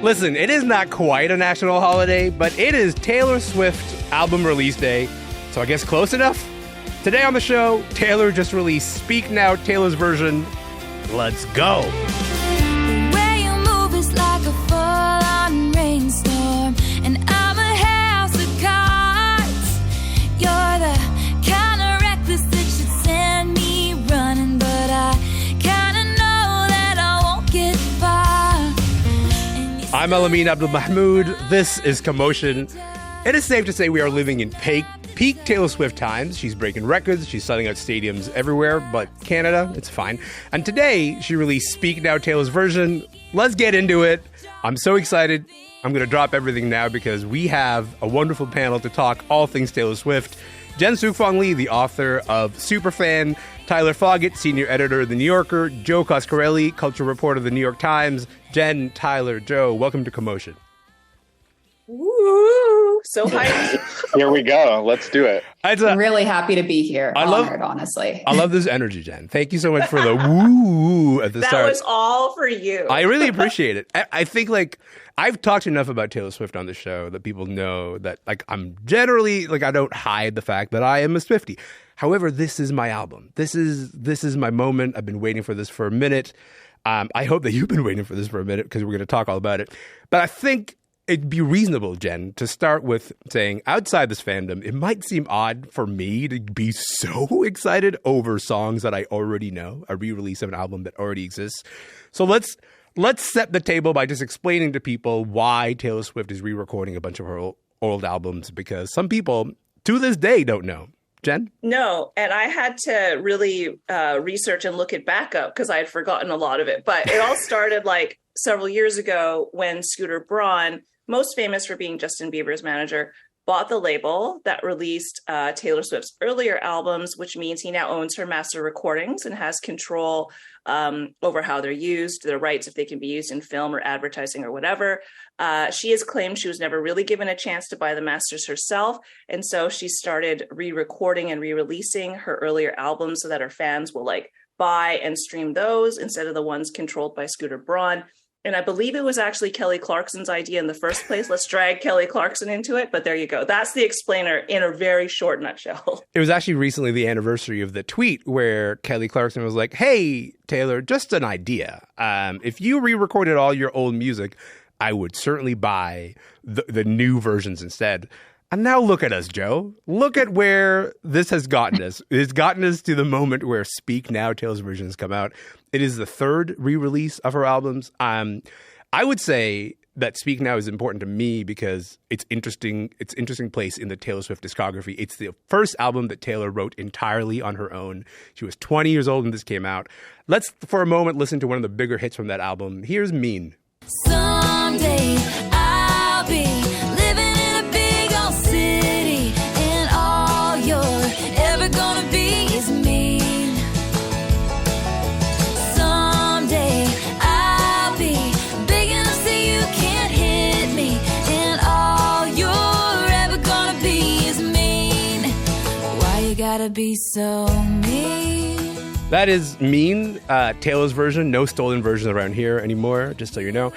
Listen, it is not quite a national holiday, but it is Taylor Swift album release day, so I guess close enough. Today on the show, Taylor just released Speak Now, Taylor's version. Let's go. The way you move is like a full-on rainstorm, and I'm a house of cards. You're the kind of reckless that should send me running, but I kind of know that I won't get far. I'm Elamin Abdelmahmoud. This is Commotion. It is safe to say we are living in peak Taylor Swift times. She's breaking records. She's selling out stadiums everywhere, but Canada, it's fine. And today, she released Speak Now, Taylor's version. Let's get into it. I'm so excited. I'm going to drop everything now because we have a wonderful panel to talk all things Taylor Swift. Jen Sookfong Lee, the author of Superfan, Tyler Foggatt, senior editor of The New Yorker, Joe Coscarelli, culture reporter of The New York Times. Jen, Tyler, Joe, welcome to Commotion. Woo! So hyped. Here we go. Let's do it. I'm really happy to be here. Honored, honestly. I love this energy, Jen. Thank you so much for the woo at the start. That was all for you. I really appreciate it. I think I've talked enough about Taylor Swift on the show that people know that I'm generally I don't hide the fact that I am a Swiftie. However, this is my album. This is my moment. I've been waiting for this for a minute. I hope that you've been waiting for this for a minute because we're going to talk all about it. But I think it'd be reasonable, Jen, to start with saying outside this fandom, it might seem odd for me to be so excited over songs that I already know, a re-release of an album that already exists. So let's set the table by just explaining to people why Taylor Swift is re-recording a bunch of her old albums, because some people to this day don't know. Jen? No, and I had to really research and look it back up because I had forgotten a lot of it. But it all started several years ago when Scooter Braun, most famous for being Justin Bieber's manager, bought the label that released Taylor Swift's earlier albums, which means he now owns her master recordings and has control over how they're used, their rights, if they can be used in film or advertising or whatever. She has claimed she was never really given a chance to buy the masters herself. And so she started re-recording and re-releasing her earlier albums so that her fans will buy and stream those instead of the ones controlled by Scooter Braun. And I believe it was actually Kelly Clarkson's idea in the first place. Let's drag Kelly Clarkson into it. But there you go. That's the explainer in a very short nutshell. It was actually recently the anniversary of the tweet where Kelly Clarkson was like, hey, Taylor, just an idea. If you re-recorded all your old music, I would certainly buy the new versions instead. And now look at us, Joe. Look at where this has gotten us. It's gotten us to the moment where Speak Now, Taylor's version has come out. It is the third re-release of her albums. I would say that Speak Now is important to me because it's interesting. It's an interesting place in the Taylor Swift discography. It's the first album that Taylor wrote entirely on her own. She was 20 years old when this came out. Let's, for a moment, listen to one of the bigger hits from that album. Here's Mean. Someday I'll be living in a big old city, and all you're ever gonna be is mean. Someday I'll be big enough so you can't hit me, and all you're ever gonna be is mean. Why you gotta be so mean? That is Mean, Taylor's version. No stolen version around here anymore, just so you know.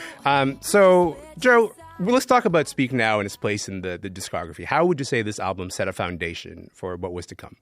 So, Joe, let's talk about Speak Now and its place in the discography. How would you say this album set a foundation for what was to come?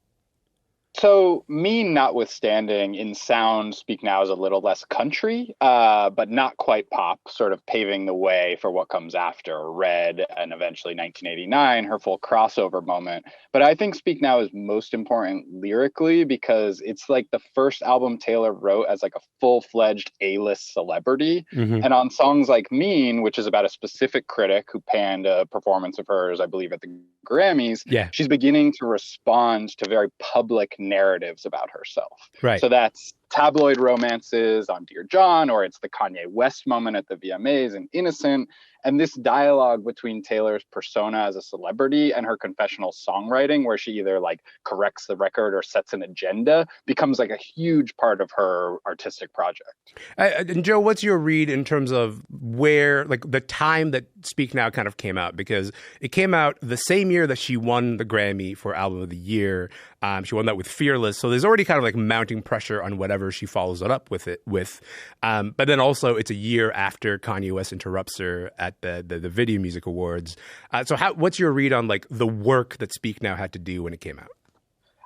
So, Mean notwithstanding, in sound, Speak Now is a little less country, but not quite pop, sort of paving the way for what comes after Red and eventually 1989, her full crossover moment. But I think Speak Now is most important lyrically because it's the first album Taylor wrote as a full-fledged A-list celebrity. Mm-hmm. And on songs like Mean, which is about a specific critic who panned a performance of hers, I believe, at the Grammys, she's beginning to respond to very public narratives about herself. Right. So that's tabloid romances on Dear John, or it's the Kanye West moment at the VMAs in Innocent. And this dialogue between Taylor's persona as a celebrity and her confessional songwriting, where she either corrects the record or sets an agenda, becomes a huge part of her artistic project. And Joe, what's your read in terms of where, the time that Speak Now kind of came out? Because it came out the same year that she won the Grammy for Album of the Year. She won that with Fearless. So there's already kind of mounting pressure on whatever whatever she follows it up with but then also it's a year after Kanye West interrupts her at the Video Music Awards. So what's your read on like the work that Speak Now had to do when it came out?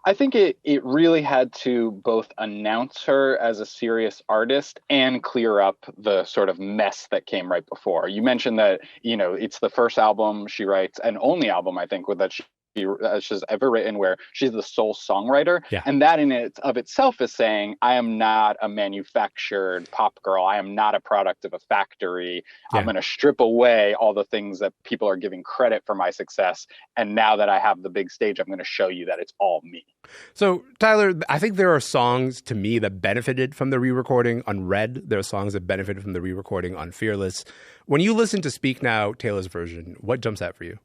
I think it really had to both announce her as a serious artist and clear up the sort of mess that came right before. You mentioned that, it's the first album she writes and only album, I think, that she's ever written where she's the sole songwriter. Yeah. And that in it of itself is saying, I am not a manufactured pop girl. I am not a product of a factory. Yeah. I'm going to strip away all the things that people are giving credit for my success. And now that I have the big stage, I'm going to show you that it's all me. So, Tyler, I think there are songs to me that benefited from the re-recording on Red. There are songs that benefited from the re-recording on Fearless. When you listen to Speak Now, Taylor's version, what jumps out for you?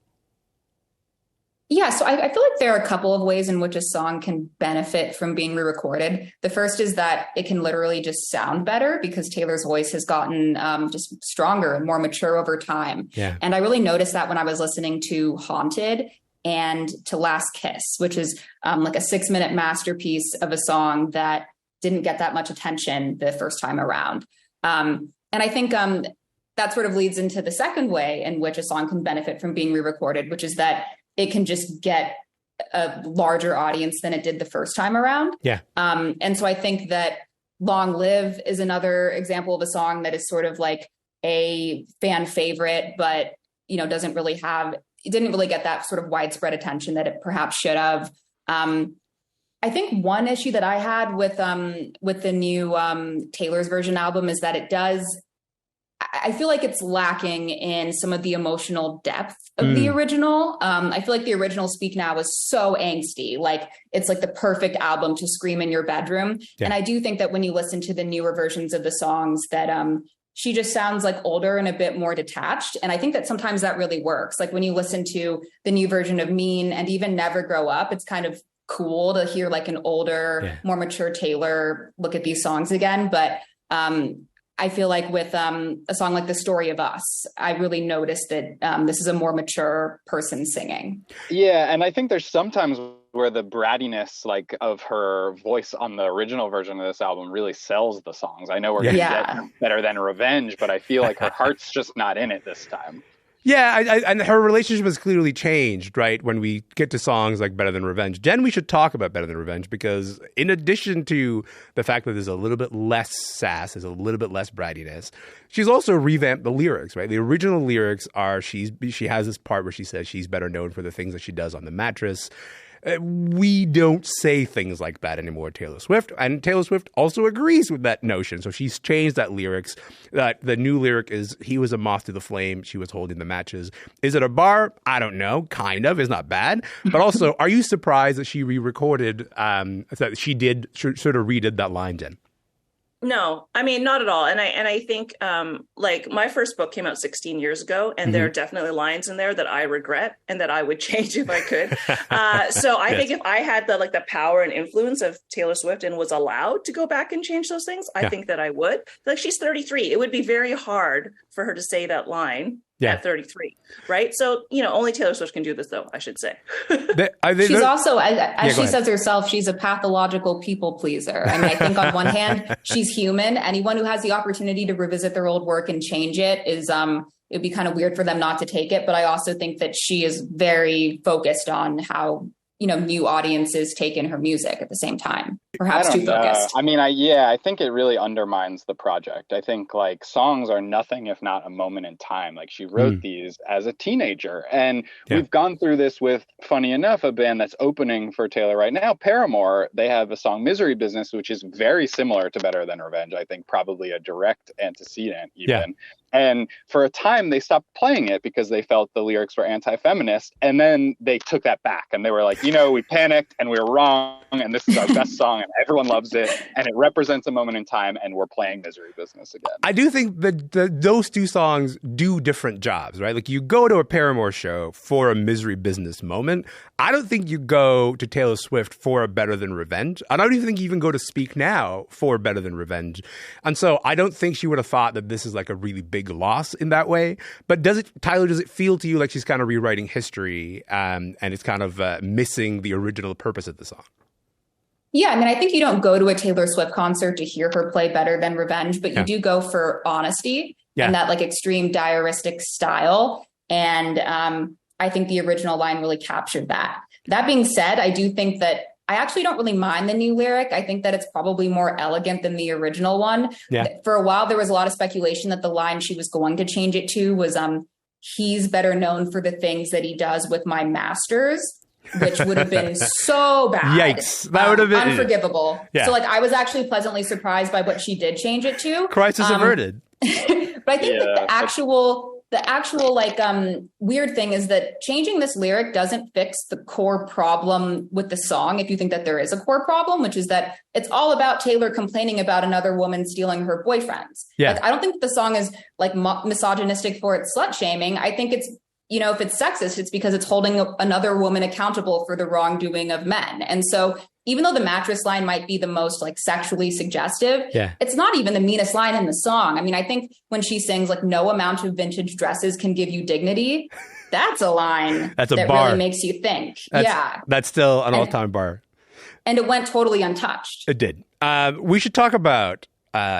Yeah, so I feel like there are a couple of ways in which a song can benefit from being re-recorded. The first is that it can literally just sound better because Taylor's voice has gotten just stronger and more mature over time. Yeah. And I really noticed that when I was listening to Haunted and to Last Kiss, which is like a 6-minute masterpiece of a song that didn't get that much attention the first time around. And I think that sort of leads into the second way in which a song can benefit from being re-recorded, which is that it can just get a larger audience than it did the first time around. Yeah. And so I think that Long Live is another example of a song that is sort of like a fan favorite, but, didn't really get that sort of widespread attention that it perhaps should have. I think one issue that I had with the new Taylor's Version album is that I feel like it's lacking in some of the emotional depth of the original. I feel like the original Speak Now was so angsty. Like it's like the perfect album to scream in your bedroom. Yeah. And I do think that when you listen to the newer versions of the songs that she just sounds like older and a bit more detached. And I think that sometimes that really works. Like when you listen to the new version of Mean and even Never Grow Up, it's kind of cool to hear like an older, more mature Taylor look at these songs again. But I feel like with a song like The Story of Us, I really noticed that this is a more mature person singing. Yeah, and I think there's sometimes where the brattiness like of her voice on the original version of this album really sells the songs. I know we're going to get Better Than Revenge, but I feel like her heart's just not in it this time. Yeah, and her relationship has clearly changed, right? When we get to songs like Better Than Revenge. Jen, we should talk about Better Than Revenge because in addition to the fact that there's a little bit less sass, there's a little bit less brattiness, she's also revamped the lyrics, right? The original lyrics are she has this part where she says she's better known for the things that she does on the mattress. We don't say things like that anymore, Taylor Swift. And Taylor Swift also agrees with that notion. So she's changed that lyrics. The new lyric is, he was a moth to the flame. She was holding the matches. Is it a bar? I don't know. Kind of. It's not bad. But also, are you surprised that she re-recorded, that she did sort of redid that line, Jen? No, I mean, not at all. And I think like my first book came out 16 years ago, and there are definitely lines in there that I regret and that I would change if I could. So I think if I had the power and influence of Taylor Swift and was allowed to go back and change those things, I think that I would. Like, she's 33. It would be very hard for her to say that line at 33, right? So, only Taylor Swift can do this, though, I should say. She's also, as she says herself, she's a pathological people pleaser. I mean, I think on one hand, she's human. Anyone who has the opportunity to revisit their old work and change it is, it'd be kind of weird for them not to take it. But I also think that she is very focused on how, new audiences take in her music at the same time. Perhaps too focused. I mean, I think it really undermines the project. I think songs are nothing if not a moment in time. Like, she wrote these as a teenager, and we've gone through this with, funny enough, a band that's opening for Taylor right now, Paramore. They have a song, Misery Business, which is very similar to Better Than Revenge. I think probably a direct antecedent even. Yeah. And for a time, they stopped playing it because they felt the lyrics were anti-feminist. And then they took that back and they were like, we panicked and we were wrong. And this is our best song and everyone loves it. And it represents a moment in time. And we're playing Misery Business again. I do think that those two songs do different jobs, right? Like, you go to a Paramore show for a Misery Business moment. I don't think you go to Taylor Swift for a Better Than Revenge. I don't even think you even go to Speak Now for Better Than Revenge. And so I don't think she would have thought that this is like a really big loss in that way. But does it feel to you like she's kind of rewriting history and it's kind of missing the original purpose of the song? Yeah, I mean, I think you don't go to a Taylor Swift concert to hear her play Better Than Revenge, but you do go for honesty and that like extreme diaristic style. And I think the original line really captured that. That being said, I do think that I actually don't really mind the new lyric. I think that it's probably more elegant than the original one. Yeah. For a while, there was a lot of speculation that the line she was going to change it to was, he's better known for the things that he does with my masters, which would have been so bad. Yikes. That would have been unforgivable. Yeah. So like, I was actually pleasantly surprised by what she did change it to. Crisis averted. But I think that the actual like weird thing is that changing this lyric doesn't fix the core problem with the song. If you think that there is a core problem, which is that it's all about Taylor complaining about another woman stealing her boyfriends. Yeah. Like, I don't think the song is like misogynistic for its slut shaming. I think it's, you know, if it's sexist, it's because it's holding another woman accountable for the wrongdoing of men. And so even though the mattress line might be the most like sexually suggestive, it's not even the meanest line in the song. I mean, I think when she sings like no amount of vintage dresses can give you dignity, that's a line that bar. Really makes you think. That's still an all-time bar. And it went totally untouched. It did. We should talk about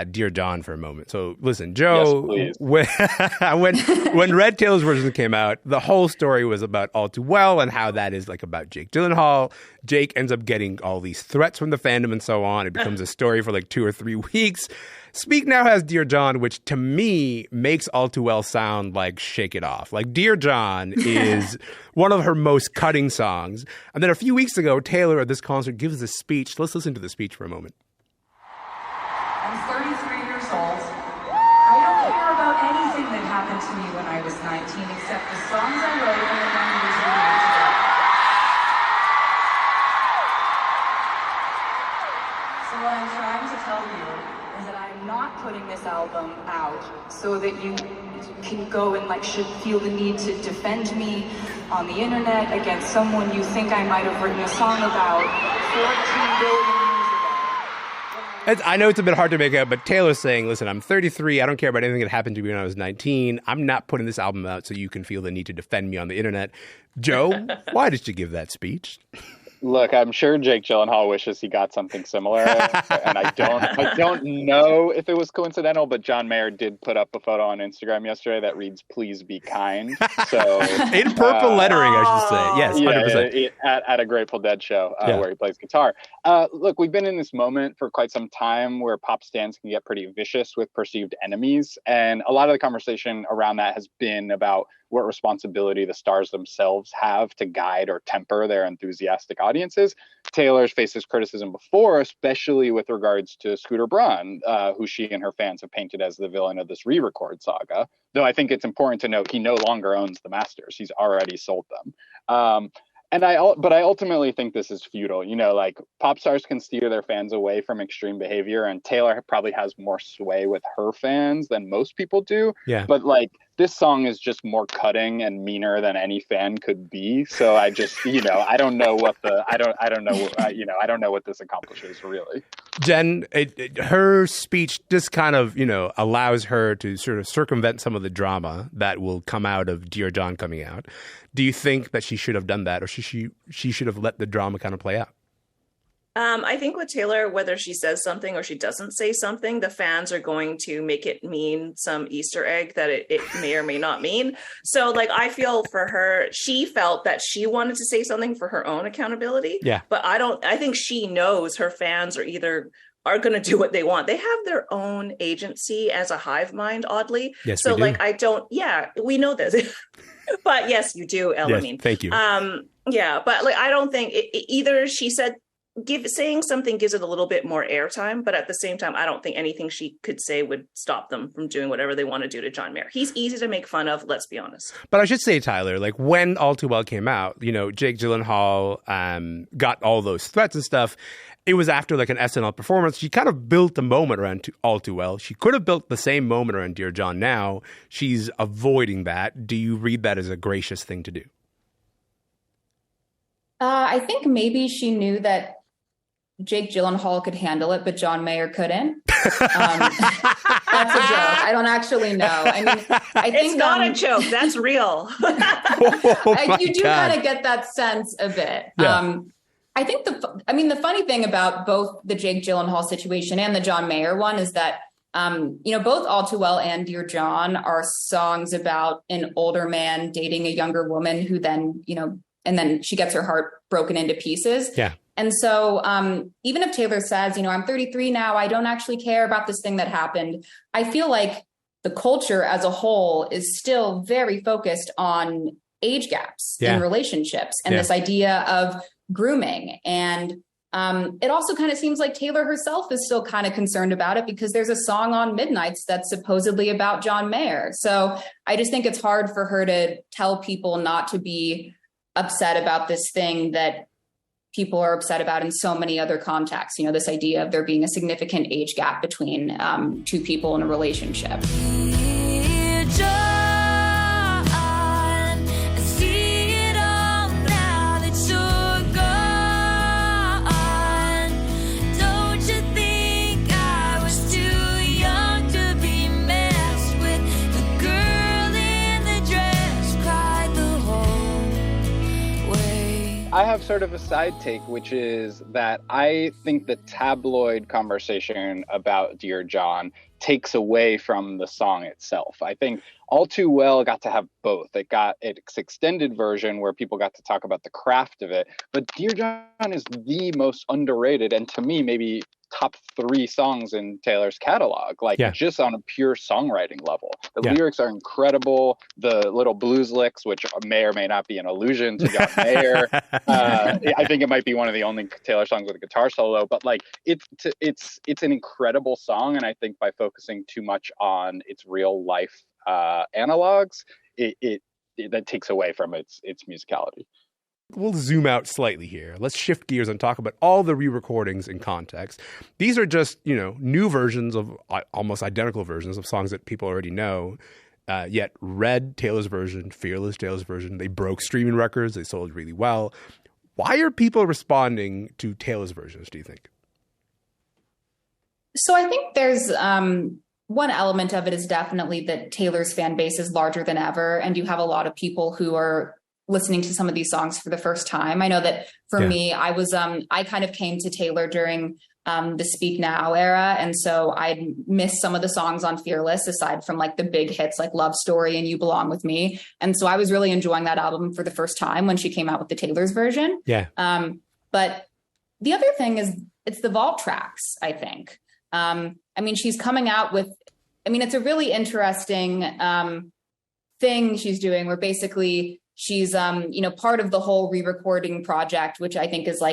Dear John for a moment. So listen, Joe, yes, when Red Taylor's version came out, the whole story was about All Too Well and how that is like about Jake Gyllenhaal. Jake ends up getting all these threats from the fandom and so on. It becomes a story for like 2 or 3 weeks. Speak Now has Dear John, which to me makes All Too Well sound like Shake It Off. Like Dear John is one of her most cutting songs. And then a few weeks ago, Taylor at this concert gives this speech. Let's listen to the speech for a moment. I'm 33 years old. I don't care about anything that happened to me when I was 19, except the songs I wrote and the memories we made together. So what I'm trying to tell you is that I'm not putting this album out so that you can go and should feel the need to defend me on the internet against someone you think I might have written a song about 14 billion years ago. I know it's a bit hard to make out, but Taylor's saying, listen, I'm 33. I don't care about anything that happened to me when I was 19. I'm not putting this album out so you can feel the need to defend me on the internet. Joe, why did you give that speech? Look, I'm sure Jake Gyllenhaal wishes he got something similar, and I don't know if it was coincidental, but John Mayer did put up a photo on Instagram yesterday that reads, "Please be kind." So in purple lettering, I should say. Yes, 100%. At a Grateful Dead show where he plays guitar. Look, we've been in this moment for quite some time where pop stans can get pretty vicious with perceived enemies, and a lot of the conversation around that has been about what responsibility the stars themselves have to guide or temper their enthusiastic audiences. Taylor's faced this criticism before, especially with regards to Scooter Braun, who she and her fans have painted as the villain of this re-record saga. Though I think it's important to note he no longer owns the masters. He's already sold them. But I ultimately think this is futile. You know, like pop stars can steer their fans away from extreme behavior, and Taylor probably has more sway with her fans than most people do. Yeah. But this song is just more cutting and meaner than any fan could be. So I just, I don't know what I don't know what this accomplishes really. Jen, her speech just kind of, allows her to sort of circumvent some of the drama that will come out of Dear John coming out. Do you think that she should have done that, or she should have let the drama kind of play out? I think with Taylor, whether she says something or she doesn't say something, the fans are going to make it mean some Easter egg that it may or may not mean. So I feel for her, she felt that she wanted to say something for her own accountability. Yeah. But I think she knows her fans are going to do what they want. They have their own agency as a hive mind, oddly. Yes, so we do. We know this. But yes, you do, Elamin. Yes, thank you. But I don't think either she said, saying something gives it a little bit more airtime, but at the same time, I don't think anything she could say would stop them from doing whatever they want to do to John Mayer. He's easy to make fun of, let's be honest. But I should say, Tyler, when All Too Well came out, Jake Gyllenhaal got all those threats and stuff. It was after an SNL performance. She kind of built the moment around All Too Well. She could have built the same moment around Dear John now. She's avoiding that. Do you read that as a gracious thing to do? I think maybe she knew that Jake Gyllenhaal could handle it, but John Mayer couldn't. That's a joke. I don't actually know. I mean, I think it's not a joke. That's real. You do kind of get that sense a bit. Yeah. I think the funny thing about both the Jake Gyllenhaal situation and the John Mayer one is that, both All Too Well and Dear John are songs about an older man dating a younger woman who then, and then she gets her heart broken into pieces. Yeah. And so even if Taylor says, I'm 33 now, I don't actually care about this thing that happened, I feel like the culture as a whole is still very focused on age gaps in relationships and this idea of grooming. And it also kind of seems like Taylor herself is still kind of concerned about it because there's a song on Midnights that's supposedly about John Mayer. So I just think it's hard for her to tell people not to be upset about this thing that people are upset about in so many other contexts. This idea of there being a significant age gap between two people in a relationship. I have sort of a side take, which is that I think the tabloid conversation about Dear John takes away from the song itself. I think All Too Well got to have both. It got its extended version where people got to talk about the craft of it. But Dear John is the most underrated, and to me, maybe top 3 songs in Taylor's catalog, just on a pure songwriting level. The lyrics are incredible. The little blues licks, which may or may not be an allusion to John Mayer. I think it might be one of the only Taylor songs with a guitar solo, but it's an incredible song. And I think by focusing too much on its real life analogs, it that takes away from its musicality. We'll zoom out slightly here. Let's shift gears and talk about all the re-recordings in context. These are just, new versions of almost identical versions of songs that people already know. Yet Red, Taylor's version, Fearless, Taylor's version, they broke streaming records. They sold really well. Why are people responding to Taylor's versions, do you think? So I think there's one element of it is definitely that Taylor's fan base is larger than ever. And you have a lot of people who are listening to some of these songs for the first time. I know that for me, I was, I kind of came to Taylor during the Speak Now era. And so I missed some of the songs on Fearless, aside from the big hits like Love Story and You Belong With Me. And so I was really enjoying that album for the first time when she came out with the Taylor's version. Yeah. But the other thing is it's the vault tracks, I think. She's coming out with, it's a really interesting thing she's doing where basically she's, part of the whole re-recording project, which I think is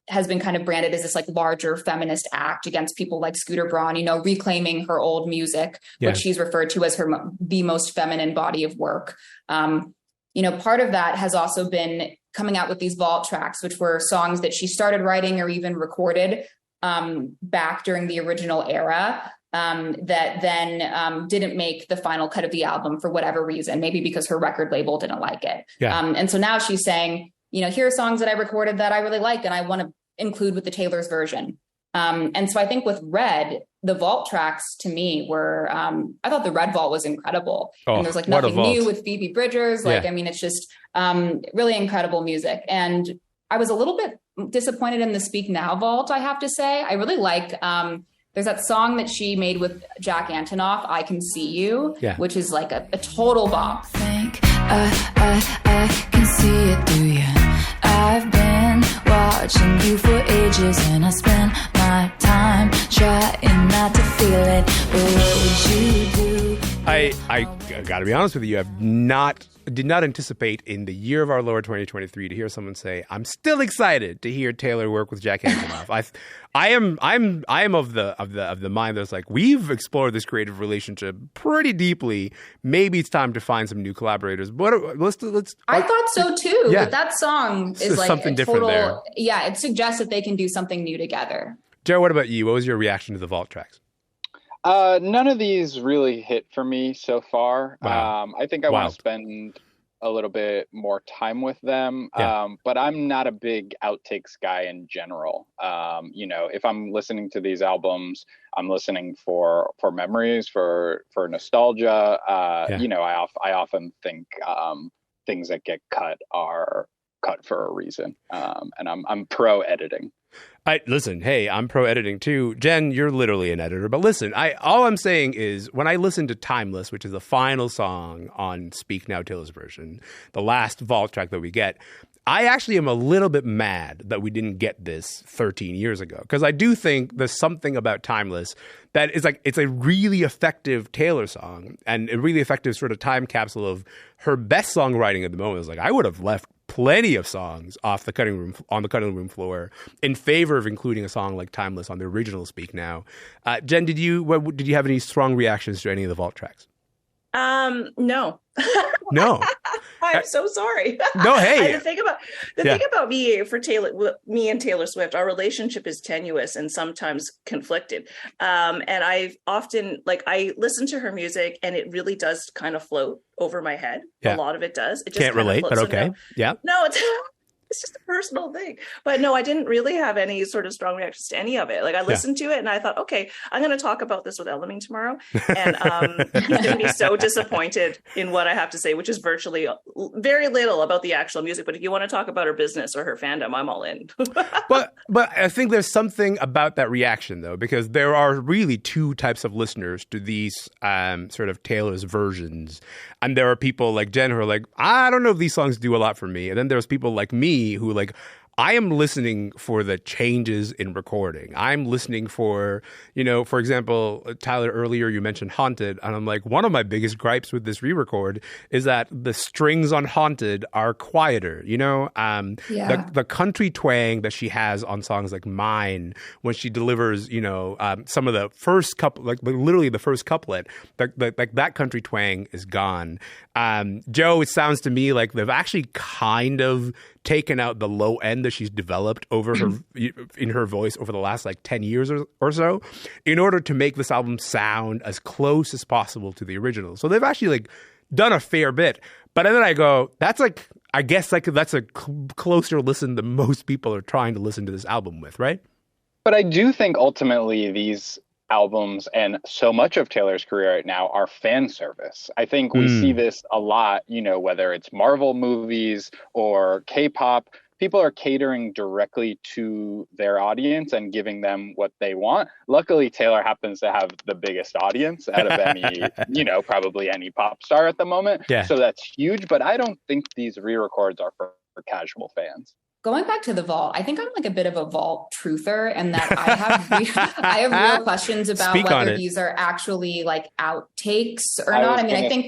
has been kind of branded as this larger feminist act against people like Scooter Braun, reclaiming her old music, which she's referred to as the most feminine body of work. Part of that has also been coming out with these vault tracks, which were songs that she started writing or even recorded back during the original era. That then didn't make the final cut of the album for whatever reason, maybe because her record label didn't like it. Yeah. And so now she's saying, here are songs that I recorded that I really like and I want to include with the Taylor's version. And so I think with Red, the vault tracks to me were, I thought the Red Vault was incredible. And there's nothing new with Phoebe Bridgers. It's just really incredible music. And I was a little bit disappointed in the Speak Now Vault, I have to say. I really like... there's that song that she made with Jack Antonoff, I Can See You, which is a total bop. I can see it through you. I've been watching you for ages and I spend my time trying not to feel it. But what would you do? I got to be honest with you. Did not anticipate in the year of our Lord 2023 to hear someone say, "I'm still excited to hear Taylor work with Jack Antonoff." I am of the mind that's we've explored this creative relationship pretty deeply. Maybe it's time to find some new collaborators. But let's. I thought so too. Yeah. But that song is something different there. Yeah, it suggests that they can do something new together. Joe, what about you? What was your reaction to the vault tracks? None of these really hit for me so far. Wow. I think I want to spend a little bit more time with them. But I'm not a big outtakes guy in general. If I'm listening to these albums, I'm listening for memories, for nostalgia. I often think things that get cut are cut for a reason. And I'm pro editing. Listen, hey, I'm pro editing too. Jen, you're literally an editor. But listen, all I'm saying is when I listen to Timeless, which is the final song on Speak Now Taylor's Version, the last vault track that we get, I actually am a little bit mad that we didn't get this 13 years ago. Because I do think there's something about Timeless that is like, it's a really effective Taylor song and a really effective sort of time capsule of her best songwriting at the moment. It's like, I would have left plenty of songs on the cutting room floor in favor of including a song like Timeless on the original Speak Now. Jen, did you have any strong reactions to any of the vault tracks? No. No. I'm so sorry. No, hey. The thing about me and Taylor Swift, our relationship is tenuous and sometimes conflicted. And I often I listen to her music and it really does kind of float over my head. Yeah. A lot of it does. It just can't relate, but okay. Yeah. No, it's just a personal thing. But no, I didn't really have any sort of strong reactions to any of it. Like I listened to it and I thought, okay, I'm going to talk about this with Elamin tomorrow. And he's going to be so disappointed in what I have to say, which is virtually very little about the actual music. But if you want to talk about her business or her fandom, I'm all in. But I think there's something about that reaction, though, because there are really two types of listeners to these sort of Taylor's versions. And there are people like Jen who are like, I don't know if these songs do a lot for me. And then there's people like me who like, I am listening for the changes in recording. I'm listening for, for example, Tyler, earlier you mentioned Haunted. And I'm like, one of my biggest gripes with this re-record is that the strings on Haunted are quieter, the country twang that she has on songs like Mine, when she delivers, some of the first couple, like literally the first couplet, that country twang is gone. Joe, it sounds to me like they've actually kind of taken out the low end that she's developed over her in her voice over the last 10 years or so in order to make this album sound as close as possible to the original. So they've actually done a fair bit. But then I go, that's I guess that's a closer listen than most people are trying to listen to this album with, right? But I do think ultimately these albums and so much of Taylor's career right now are fan service. I think we see this a lot, whether it's Marvel movies or K-pop, people are catering directly to their audience and giving them what they want. Luckily, Taylor happens to have the biggest audience out of any, probably any pop star at the moment. Yeah. So that's huge, but I don't think these re-records are for casual fans. Going back to the vault, I think I'm a bit of a vault truther, and that I have real questions about whether these are actually outtakes or not. I mean, I think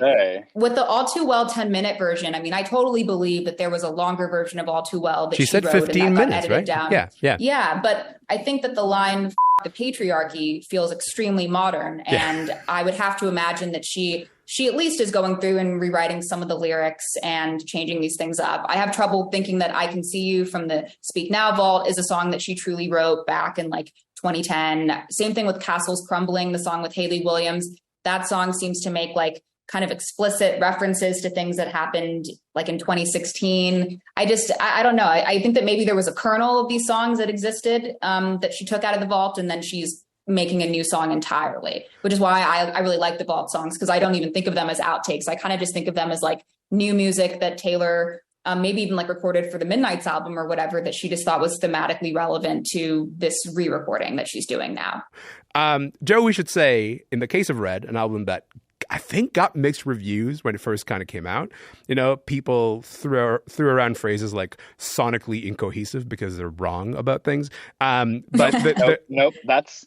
with the All Too Well 10-minute version, I totally believe that there was a longer version of All Too Well that she said wrote 15 and that minutes, got edited down. Yeah. But I think that the line "the patriarchy" feels extremely modern, and I would have to imagine that she at least is going through and rewriting some of the lyrics and changing these things up. I have trouble thinking that I Can See You from the Speak Now vault is a song that she truly wrote back in 2010. Same thing with Castles Crumbling, the song with Hayley Williams. That song seems to make kind of explicit references to things that happened in 2016. I don't know. I think that maybe there was a kernel of these songs that existed that she took out of the vault, and then she's making a new song entirely, which is why I really like the vault songs, because I don't even think of them as outtakes. I kind of just think of them as new music that Taylor maybe even recorded for the Midnight's album or whatever, that she just thought was thematically relevant to this re-recording that she's doing now. Joe, we should say, in the case of Red, an album that I think got mixed reviews when it first kind of came out. People threw around phrases like sonically incohesive because they're wrong about things. But nope, that's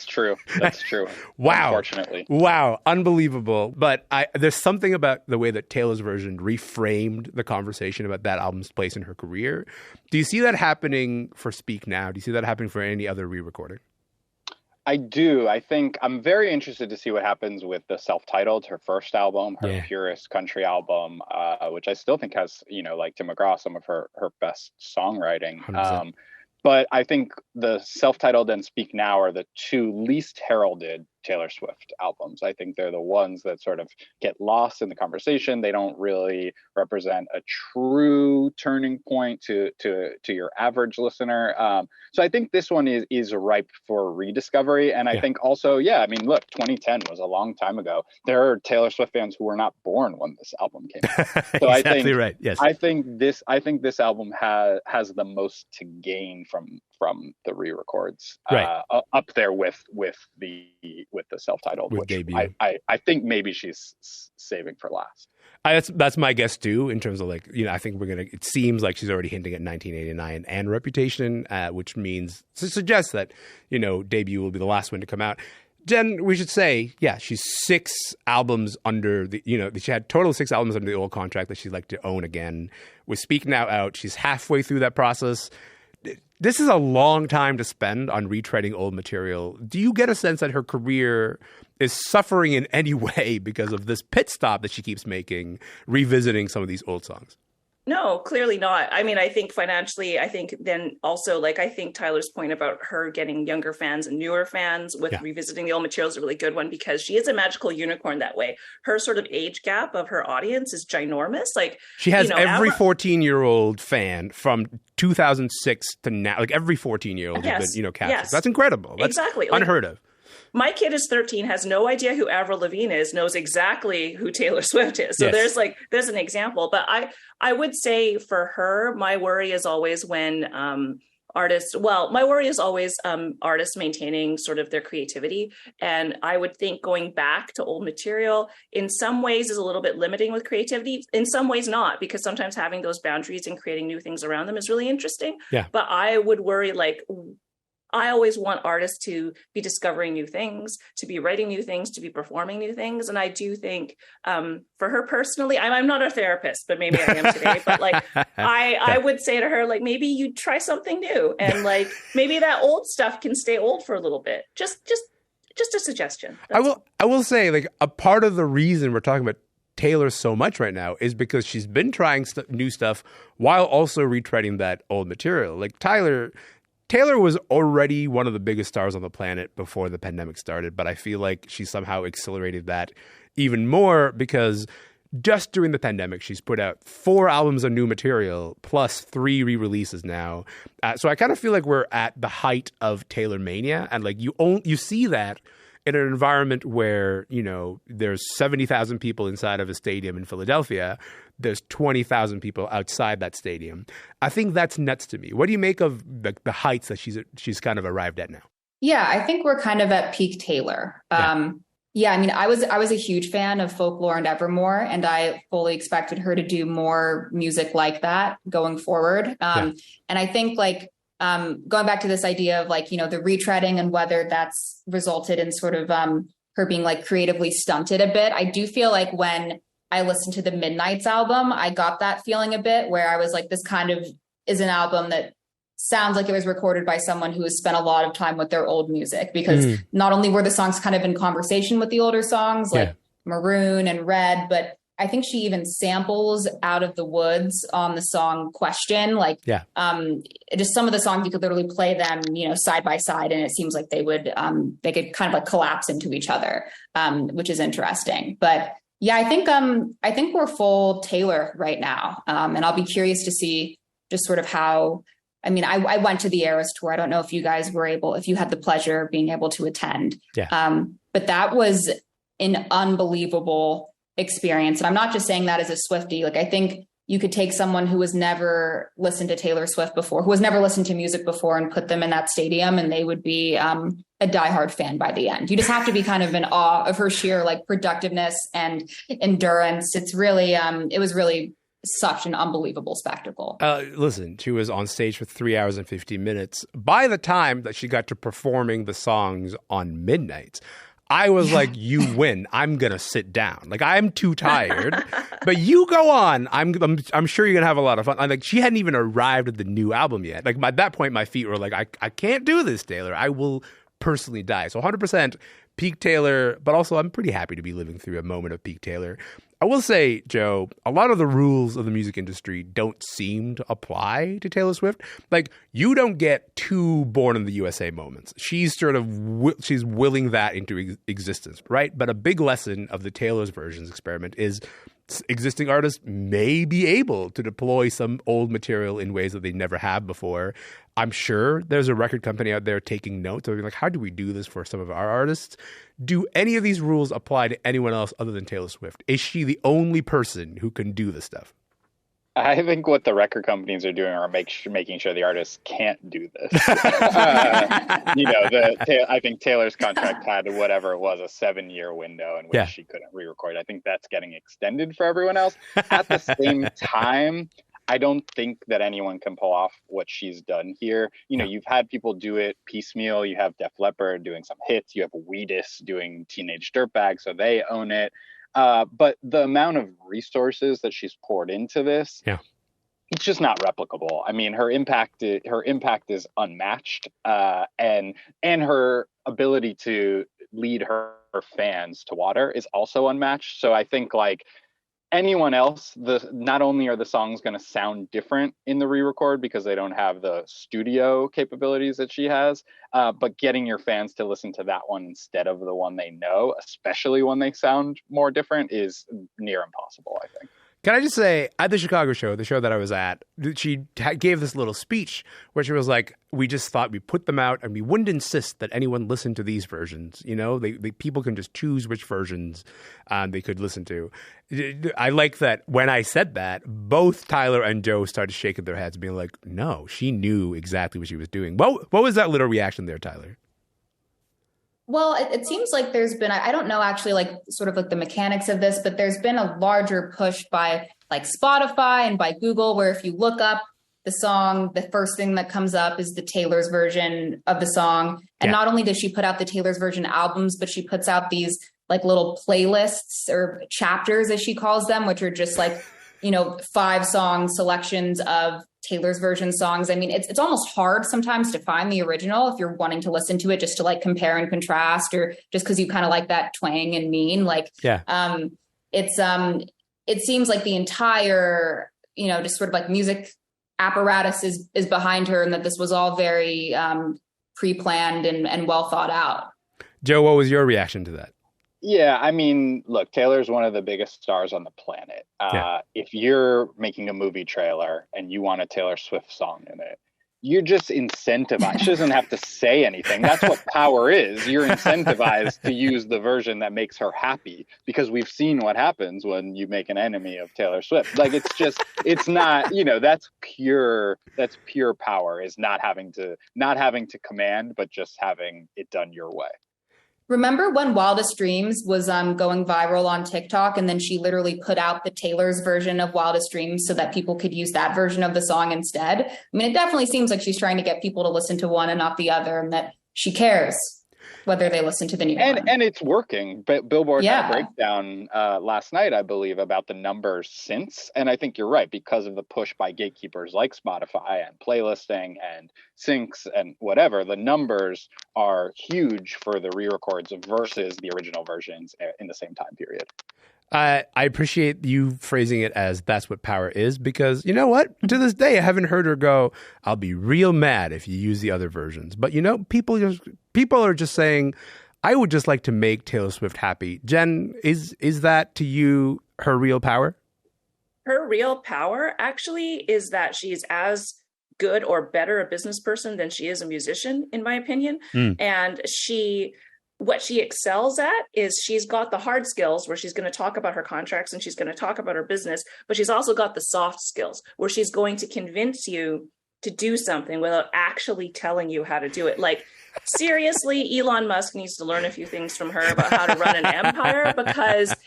true. That's true. Wow. Unfortunately. Wow. Unbelievable. But there's something about the way that Taylor's version reframed the conversation about that album's place in her career. Do you see that happening for Speak Now? Do you see that happening for any other re-recording? I do. I think I'm very interested to see what happens with the self-titled, her first album, her purest country album, which I still think has, like Tim McGraw, some of her best songwriting. But I think the self-titled and Speak Now are the two least heralded Taylor Swift albums. I think they're the ones that sort of get lost in the conversation. They don't really represent a true turning point to your average listener. So I think this one is ripe for rediscovery. And I think also, I mean, look, 2010 was a long time ago. There are Taylor Swift fans who were not born when this album came out. So Exactly right. Yes. I think this album has the most to gain from the re-records, right. Up there with the self-titled, with which debut. I think maybe she's saving for last. That's my guess too, in terms of like, I think it seems like she's already hinting at 1989 and Reputation, which means, suggests that, debut will be the last one to come out. Jen, we should say, she's 6 albums under she had total 6 albums under the old contract that she'd like to own again. With Speak Now out, she's halfway through that process. This is a long time to spend on retreading old material. Do you get a sense that her career is suffering in any way because of this pit stop that she keeps making, revisiting some of these old songs? No, clearly not. I mean, I think financially, I think then also, I think Tyler's point about her getting younger fans and newer fans with revisiting the old material is a really good one, because she is a magical unicorn that way. Her sort of age gap of her audience is ginormous. She has every 14-year-old fan from 2006 to now, every 14-year-old has been, captured. Yes. That's incredible. That's exactly unheard of. My kid is 13, has no idea who Avril Lavigne is, knows exactly who Taylor Swift is. So there's an example. But I would say for her, my worry is always when artists maintaining sort of their creativity. And I would think going back to old material in some ways is a little bit limiting with creativity. In some ways not, because sometimes having those boundaries and creating new things around them is really interesting. Yeah. But I would worry, I always want artists to be discovering new things, to be writing new things, to be performing new things. And I do think for her personally, I'm not a therapist, but maybe I am today. But I would say to her, maybe you try something new, and maybe that old stuff can stay old for a little bit. Just a suggestion. I will say, a part of the reason we're talking about Taylor so much right now is because she's been trying new stuff while also retreading that old material. Taylor was already one of the biggest stars on the planet before the pandemic started, but I feel like she somehow accelerated that even more because just during the pandemic, she's put out 4 albums of new material plus 3 re-releases now. So I kind of feel like we're at the height of Taylor mania, and you see that in an environment where, there's 70,000 people inside of a stadium in Philadelphia. There's 20,000 people outside that stadium. I think that's nuts to me. What do you make of the heights that she's kind of arrived at now? Yeah, I think we're kind of at peak Taylor. I mean, I was a huge fan of Folklore and Evermore, and I fully expected her to do more music like that going forward. And I think going back to this idea of the retreading and whether that's resulted in sort of her being creatively stunted a bit. I do feel like when I listened to the Midnights album, I got that feeling a bit where I was this kind of is an album that sounds like it was recorded by someone who has spent a lot of time with their old music, because not only were the songs kind of in conversation with the older songs Maroon and Red, but I think she even samples Out of the Woods on the song Question. Just some of the songs you could literally play them, side by side, and it seems like they would they could kind of collapse into each other, which is interesting. But yeah, I think we're full Taylor right now. And I'll be curious to see just sort of how, I went to the Eras tour. I don't know if you guys if you had the pleasure of being able to attend. But that was an unbelievable experience. And I'm not just saying that as a Swiftie. I think you could take someone who has never listened to Taylor Swift before, who has never listened to music before, and put them in that stadium, and they would be a diehard fan by the end. You just have to be kind of in awe of her sheer productiveness and endurance. It's really, it was really such an unbelievable spectacle. Listen, she was on stage for 3 hours and 15 minutes. By the time that she got to performing the songs on Midnights, I was like, you win. I'm going to sit down. I'm too tired, but you go on. I'm sure you're going to have a lot of fun. She hadn't even arrived at the new album yet. At that point, my feet were I can't do this, Taylor. I will personally die. So 100% peak Taylor, but also I'm pretty happy to be living through a moment of peak Taylor. I will say, Joe, a lot of the rules of the music industry don't seem to apply to Taylor Swift. Like, you don't get two Born in the USA moments. She's sort of she's willing that into existence, right? But a big lesson of the Taylor's versions experiment is existing artists may be able to deploy some old material in ways that they never have before. I'm sure there's a record company out there taking notes of like, how do we do this for some of our artists? Do any of these rules apply to anyone else other than Taylor Swift? Is she the only person who can do this stuff? I think what the record companies are doing are making sure the artists can't do this. I think Taylor's contract had whatever it was, a 7-year window in which she couldn't re-record. I think that's getting extended for everyone else. At the same time, I don't think that anyone can pull off what she's done here. You've had people do it piecemeal. You have Def Leppard doing some hits. You have Wheatus doing Teenage Dirtbag, so they own it. But the amount of resources that she's poured into this, it's just not replicable. I mean, her impact is unmatched, and her ability to lead her fans to water is also unmatched. So I think like anyone else, not only are the songs going to sound different in the re-record because they don't have the studio capabilities that she has, but getting your fans to listen to that one instead of the one they know, especially when they sound more different, is near impossible, I think. Can I just say, at the Chicago show, the show that I was at, she gave this little speech where she was like, we just thought we'd put them out and we wouldn't insist that anyone listen to these versions. People can just choose which versions they could listen to. I like that when I said that, both Tyler and Joe started shaking their heads, being like, no, she knew exactly what she was doing. What was that little reaction there, Tyler? Well, it seems like there's been, I don't know actually like sort of like the mechanics of this, but there's been a larger push by like Spotify and by Google, where if you look up the song, the first thing that comes up is the Taylor's version of the song. And not only does she put out the Taylor's version albums, but she puts out these like little playlists or chapters, as she calls them, which are just like, 5-song selections of Taylor's version songs. I mean, it's almost hard sometimes to find the original if you're wanting to listen to it just to like compare and contrast, or just because you kind of like that twang and mean. Like, it seems like the entire, just sort of like music apparatus is behind her, and that this was all very pre-planned and well thought out. Joe, what was your reaction to that? Yeah, I mean, look, Taylor's one of the biggest stars on the planet. If you're making a movie trailer and you want a Taylor Swift song in it, you're just incentivized. She doesn't have to say anything. That's what power is. You're incentivized to use the version that makes her happy, because we've seen what happens when you make an enemy of Taylor Swift. Like, it's not, that's pure power, is not having to command, but just having it done your way. Remember when Wildest Dreams was going viral on TikTok, and then she literally put out the Taylor's version of Wildest Dreams so that people could use that version of the song instead? I mean, it definitely seems like she's trying to get people to listen to one and not the other, and that she cares whether they listen to the new one. And it's working. But Billboard had a breakdown last night, I believe, about the numbers since. And I think you're right, because of the push by gatekeepers like Spotify and playlisting and syncs and whatever, the numbers are huge for the re-records versus the original versions in the same time period. I appreciate you phrasing it as that's what power is, because you know what? To this day, I haven't heard her go, I'll be real mad if you use the other versions. But, people are just saying, I would just like to make Taylor Swift happy. Jen, is that to you her real power? Her real power actually is that she's as good or better a business person than she is a musician, in my opinion. And what she excels at is she's got the hard skills where she's going to talk about her contracts and she's going to talk about her business, but she's also got the soft skills where she's going to convince you to do something without actually telling you how to do it. Like, seriously, Elon Musk needs to learn a few things from her about how to run an empire,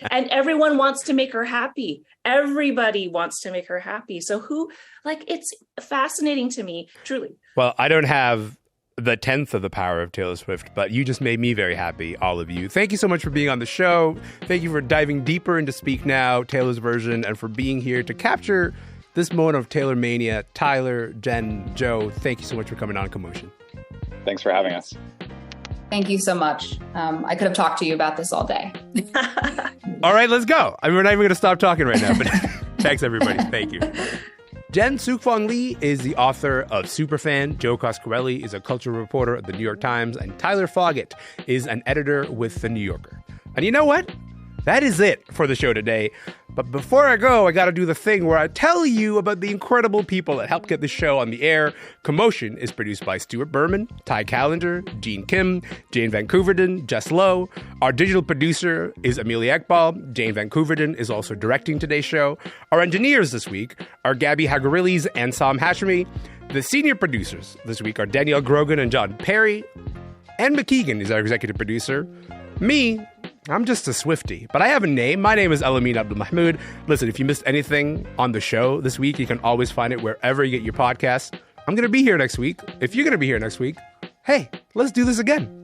and everyone wants to make her happy. Everybody wants to make her happy. So it's fascinating to me, truly. Well, I don't have the 10th of the power of Taylor Swift, but you just made me very happy, all of you. Thank you so much for being on the show. Thank you for diving deeper into Speak Now, Taylor's version, and for being here to capture this moment of Taylor mania. Tyler, Jen, Joe, thank you so much for coming on Commotion. Thanks for having us. Thank you so much. I could have talked to you about this all day. All right, let's go. I mean, we're not even going to stop talking right now, but thanks, everybody. Thank you. Jen Sookfong Lee is the author of Superfan. Joe Coscarelli is a cultural reporter at the New York Times. And Tyler Foggatt is an editor with The New Yorker. And you know what? That is it for the show today. But before I go, I got to do the thing where I tell you about the incredible people that help get the show on the air. Commotion is produced by Stuart Berman, Ty Callender, Gene Kim, Jane Van Couverden, Jess Lowe. Our digital producer is Amelia Ekbal. Jane Van Couverden is also directing today's show. Our engineers this week are Gabby Hagarilis and Sam Hashmi. The senior producers this week are Danielle Grogan and John Perry. Ann McKeegan is our executive producer. Me, I'm just a Swiftie, but I have a name. My name is Elamin Abdelmahmoud. Listen, if you missed anything on the show this week, you can always find it wherever you get your podcasts. I'm going to be here next week. If you're going to be here next week, hey, let's do this again.